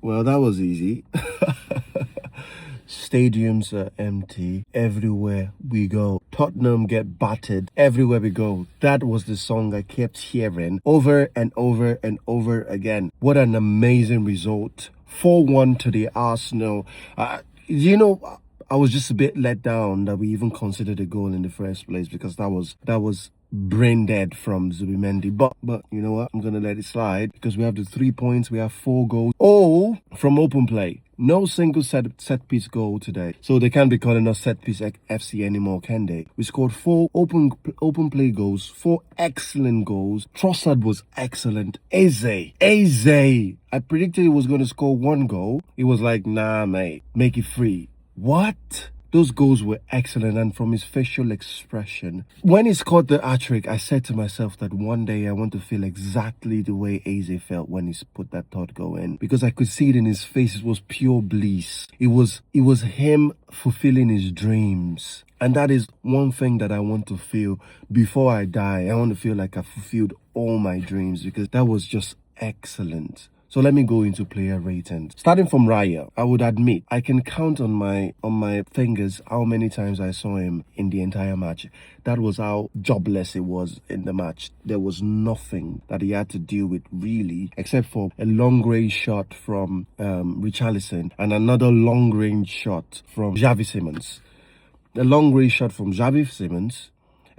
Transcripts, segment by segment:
Well, that was easy. Stadiums are empty everywhere we go. Tottenham get battered everywhere we go. That was the song I kept hearing over and over and over again. What an amazing result. 4-1 to the Arsenal. I was just a bit let down that we even considered a goal in the first place, because that was brain dead from Zubimendi. But you know what? I'm gonna let it slide because we have the 3 points. We have 4 goals, all from open play. No single set piece goal today, so they can't be calling us set piece FC anymore, can they? We scored 4 open play goals, 4 excellent goals. Trossard was excellent. Eze, I predicted he was going to score 1 goal. He was like, nah, mate, make it free. What? Those goals were excellent, and from his facial expression. When he scored the hat-trick, I said to myself that one day I want to feel exactly the way Eze felt when he put that third goal in. Because I could see it in his face. It was pure bliss. It was him fulfilling his dreams. And that is one thing that I want to feel before I die. I want to feel like I fulfilled all my dreams, because that was just excellent. So let me go into player ratings. Starting from Raya, I would admit I can count on my fingers how many times I saw him in the entire match. That was how jobless he was in the match. There was nothing that he had to deal with really, except for a long-range shot from Richarlison and another long-range shot from Xavi Simons. A long-range shot from Xavi Simons,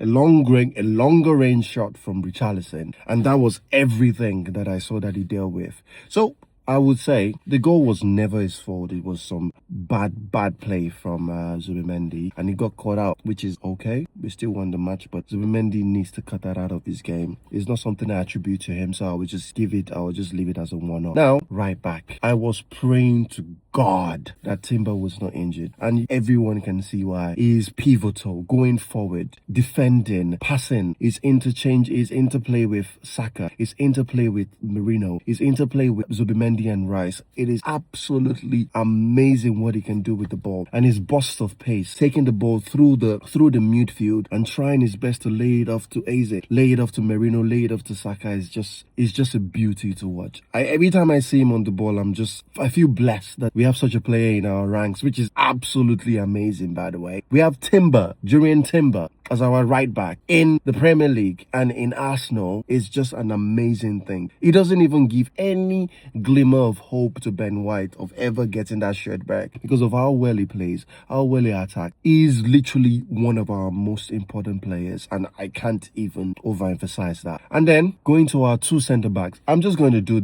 a longer range shot from Richarlison, and that was everything that I saw that he dealt with. So I would say the goal was never his fault. It was some bad play from Zubimendi, and he got caught out, which is okay. We still won the match, but Zubimendi needs to cut that out of his game. It's not something I attribute to him, so I will just leave it as a one-off. Now, right back. I was praying to God that Timber was not injured, and everyone can see why. He is pivotal, going forward, defending, passing, his interplay with Saka, his interplay with Merino, his interplay with Zubimendi and Rice. It is absolutely amazing what he can do with the ball, and his burst of pace, taking the ball through the midfield and trying his best to lay it off to Eze, lay it off to Merino, lay it off to Saka is just a beauty to watch. Every time I see him on the ball, I feel blessed that we have such a player in our ranks, which is absolutely amazing. By the way, we have Jurriën Timber as our right back in the Premier League and in Arsenal. Is just an amazing thing. He doesn't even give any glimmer of hope to Ben White of ever getting that shirt back, because of how well he plays, how well he attacks. He's literally one of our most important players, and I can't even overemphasize that. And then going to our 2 centre backs, I'm just going to do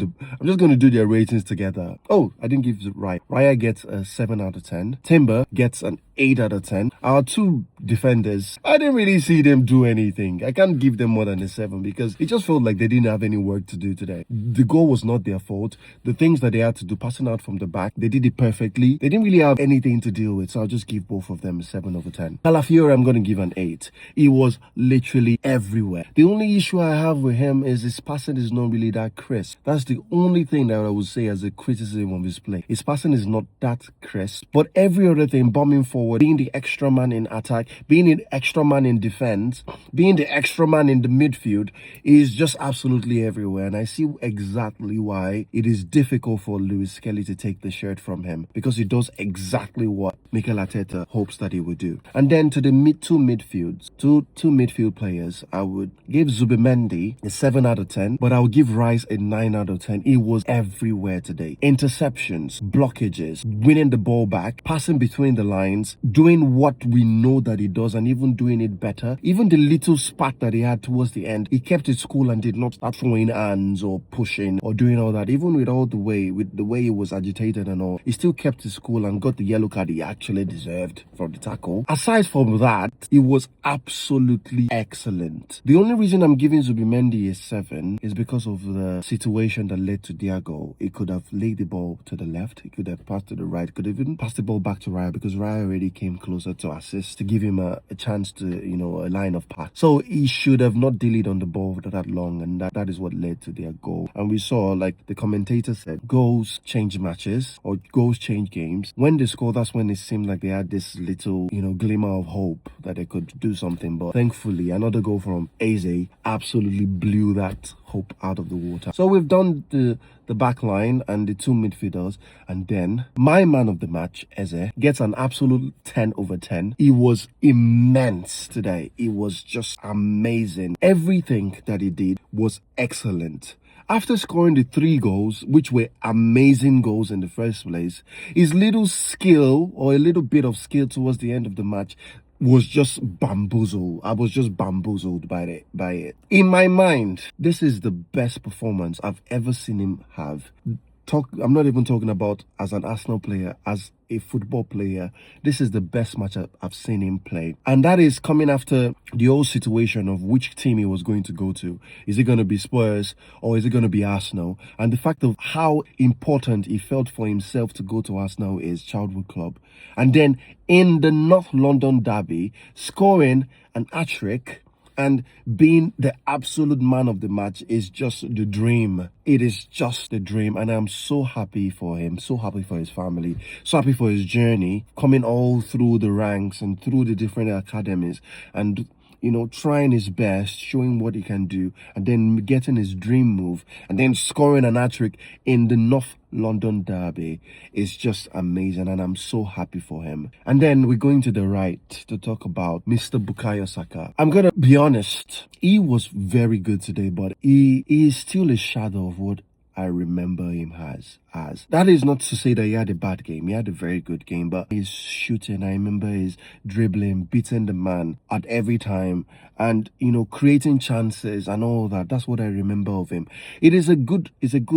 their ratings together. Oh, I didn't give it right. Raya gets a 7 out of 10. Timber gets an 8 out of 10. Our 2 defenders, I didn't really see them do anything. I can't give them more than a 7, because it just felt like they didn't have any work to do today. The goal was not their fault. The things that they had to do, passing out from the back, they did it perfectly. They didn't really have anything to deal with, so I'll just give both of them a 7 over 10. Calafiore, I'm going to give an 8. He was literally everywhere. The only issue I have with him is his passing is not really that crisp. That's the only thing that I would say as a criticism of his play. His passing is not that crisp, but every other thing, bombing forward, being the extra man in attack, being the extra man in defense, being the extra man in the midfield, is just absolutely everywhere. And I see exactly why it is difficult for Lewis Skelly to take the shirt from him, because he does exactly what Mikel Arteta hopes that he would do. And then to the two midfield players, I would give Zubimendi a 7 out of 10, but I would give Rice a 9 out of 10. He was everywhere today. Interceptions, blockages, winning the ball back, passing between the lines, doing what we know that he does, and even doing it better. Even the little spat that he had towards the end, he kept it cool and did not start throwing hands or pushing or doing all that. Even with the way he was agitated and all, he still kept his cool and got the yellow card he actually deserved for the tackle. Aside from that, he was absolutely excellent. The only reason I'm giving Zubimendi a 7 is because of the situation that led to their goal. He could have laid the ball to the left, he could have passed to the right, could have even passed the ball back to Raya, because Raya already came closer to assist to give him a chance to, a line of pass. So he should have not delayed on the ball for that long, and that is what led to their goal. And we saw, like the commentator said, goals change matches, or goals change games. When they score, that's when it seemed like they had this little, glimmer of hope that they could do something. But thankfully, another goal from Eze absolutely blew that hope out of the water. So we've done the the back line and the two midfielders. And then my man of the match, Eze, gets an absolute 10 over 10. He was immense today. It was just amazing. Everything that he did was excellent. After scoring the 3 goals, which were amazing goals in the first place, his little skill or a little bit of skill towards the end of the match was just bamboozled. I was just bamboozled by it. In my mind, this is the best performance I've ever seen him have. I'm not even talking about as an Arsenal player, as a football player. This is the best match I've seen him play. And that is coming after the whole situation of which team he was going to go to. Is it going to be Spurs or is it going to be Arsenal? And the fact of how important he felt for himself to go to Arsenal, his childhood club. And then in the North London derby, scoring an hat-trick and being the absolute man of the match is just the dream. It is just the dream. And I'm so happy for him, so happy for his family, so happy for his journey, coming all through the ranks and through the different academies and, you know, trying his best, showing what he can do, and then getting his dream move, and then scoring an hat-trick in the North London derby is just amazing, and I'm so happy for him. And then we're going to the right to talk about Mr. Bukayo Saka. I'm gonna be honest, he was very good today, but he is still a shadow of what I remember him as. That is not to say that he had a bad game. He had a very good game, but his shooting, I remember his dribbling, beating the man at every time, and, you know, creating chances and all that. That's what I remember of him. It's a good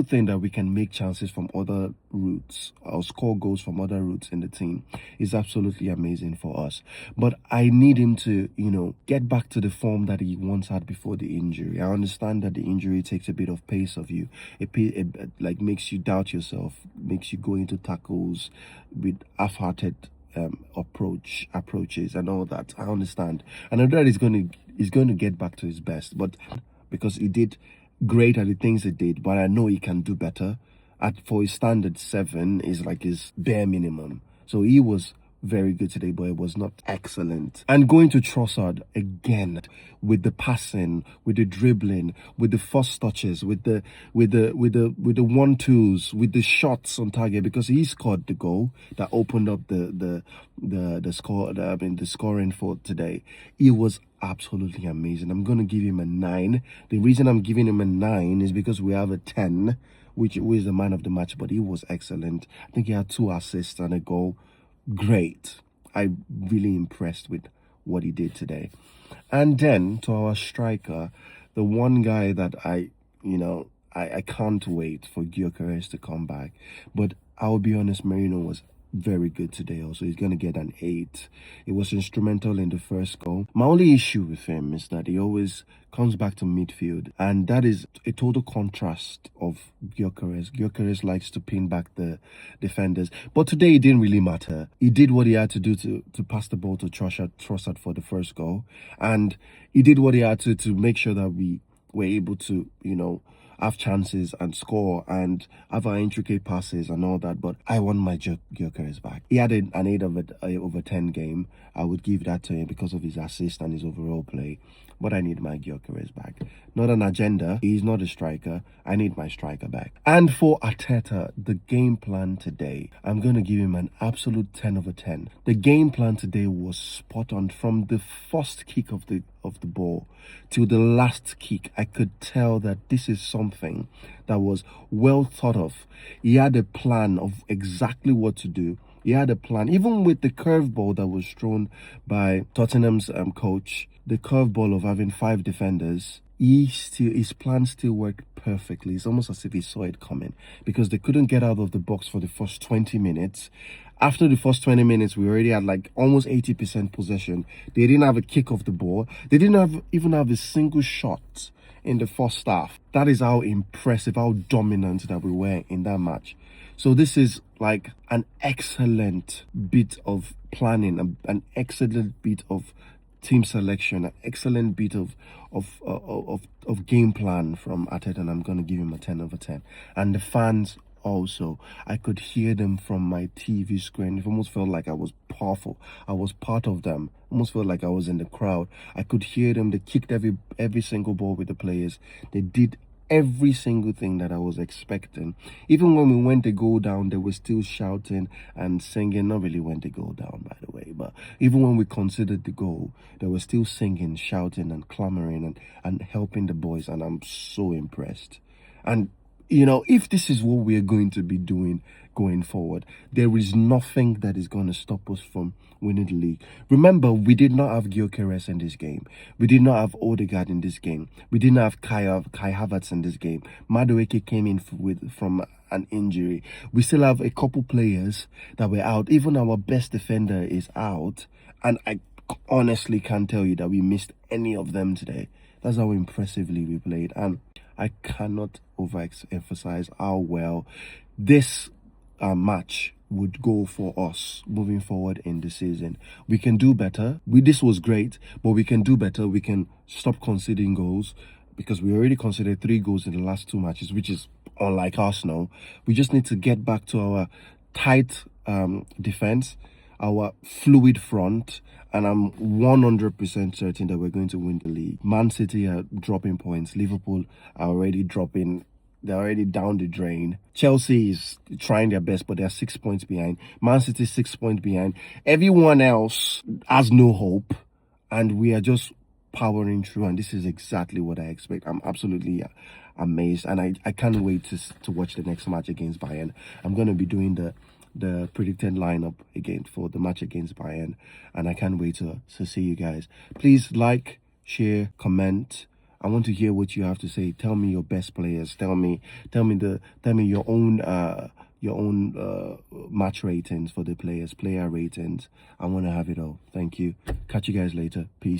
thing that we can make chances from other routes or score goals from other routes in the team. It's absolutely amazing for us. But I need him to, you know, get back to the form that he once had before the injury. I understand that the injury takes a bit of pace of you. It like makes you doubt yourself, makes you go into tackles with half-hearted approaches and all that. I understand, and I know that he's going to get back to his best, but because he did great at the things he did, but I know he can do better. For his standard, 7 is like his bare minimum. So he was very good today, but it was not excellent. And going to Trossard again, with the passing, with the dribbling, with the first touches, with the 1-2s, with the shots on target, because he scored the goal that opened up the scoring for today. It was absolutely amazing. I'm gonna give him a 9. The reason I'm giving him a 9 is because we have a 10, which is the man of the match, but he was excellent. I think he had 2 assists and a goal. Great. I'm really impressed with what he did today. And then to our striker, the one guy that I can't wait for Gyökeres to come back. But I'll be honest, Merino was very good today also. He's going to get an 8. He was instrumental in the first goal. My only issue with him is that he always comes back to midfield, and that is a total contrast of Gyökeres. Gyökeres likes to pin back the defenders, but today it didn't really matter. He did what he had to do to pass the ball to Trossard for the first goal, and he did what he had to make sure that we were able to, you know, have chances and score and have our intricate passes and all that. But I want my Gyökeres back. He had an 8 over 10 game. I would give that to him because of his assist and his overall play. But I need my Gyökeres back. Not an agenda. He's not a striker. I need my striker back. And for Arteta, the game plan today, I'm going to give him an absolute 10 over 10. The game plan today was spot on. From the first kick of the ball to the last kick, I could tell that this is something that was well thought of. He had a plan of exactly what to do. He had a plan, even with the curveball that was thrown by Tottenham's coach, the curveball of having 5 defenders. His plan still worked perfectly. It's almost as if he saw it coming, because they couldn't get out of the box for the first 20 minutes. After the first 20 minutes, we already had like almost 80% possession. They didn't have a kick of the ball. They didn't even have a single shot in the first half. That is how impressive, how dominant that we were in that match. So this is like an excellent bit of planning, an excellent bit of team selection, an excellent bit of game plan from Arteta, and I'm going to give him a 10 over 10. And the fans also, I could hear them from my TV screen. It almost felt like I was powerful. I was part of them. Almost felt like I was in the crowd. I could hear them. They kicked every single ball with the players. They did every single thing that I was expecting. Even when we went to go down, they were still shouting and singing. Not really when they go down, by the way, but even when we considered the goal, they were still singing, shouting and clamoring and helping the boys. And I'm so impressed. And you know, if this is what we're going to be doing going forward, there is nothing that is going to stop us from winning the league. Remember, we did not have Gyökeres in this game. We did not have Odegaard in this game. We didn't have Kai Havertz in this game. Madueke came in from an injury. We still have a couple players that were out. Even our best defender is out. And I honestly can't tell you that we missed any of them today. That's how impressively we played. And I cannot overemphasize how well this match would go for us moving forward in the season. We can do better. This was great, but we can do better. We can stop conceding goals, because we already conceded 3 goals in the last 2 matches, which is unlike Arsenal. We just need to get back to our tight defense, our fluid front, and I'm 100% certain that we're going to win the league. Man City are dropping points. Liverpool are already dropping. They're already down the drain. Chelsea is trying their best, but they're 6 points behind. Man City 6 points behind. Everyone else has no hope, and we are just powering through, and this is exactly what I expect. I'm absolutely amazed, and I can't wait to watch the next match against Bayern. I'm going to be doing the predicted lineup again for the match against Bayern, and I can't wait to see you guys. Please like, share, comment. I want to hear what you have to say. Tell me your best players. Tell me your own match ratings for the players, player ratings. I want to have it all. Thank you. Catch you guys later. Peace.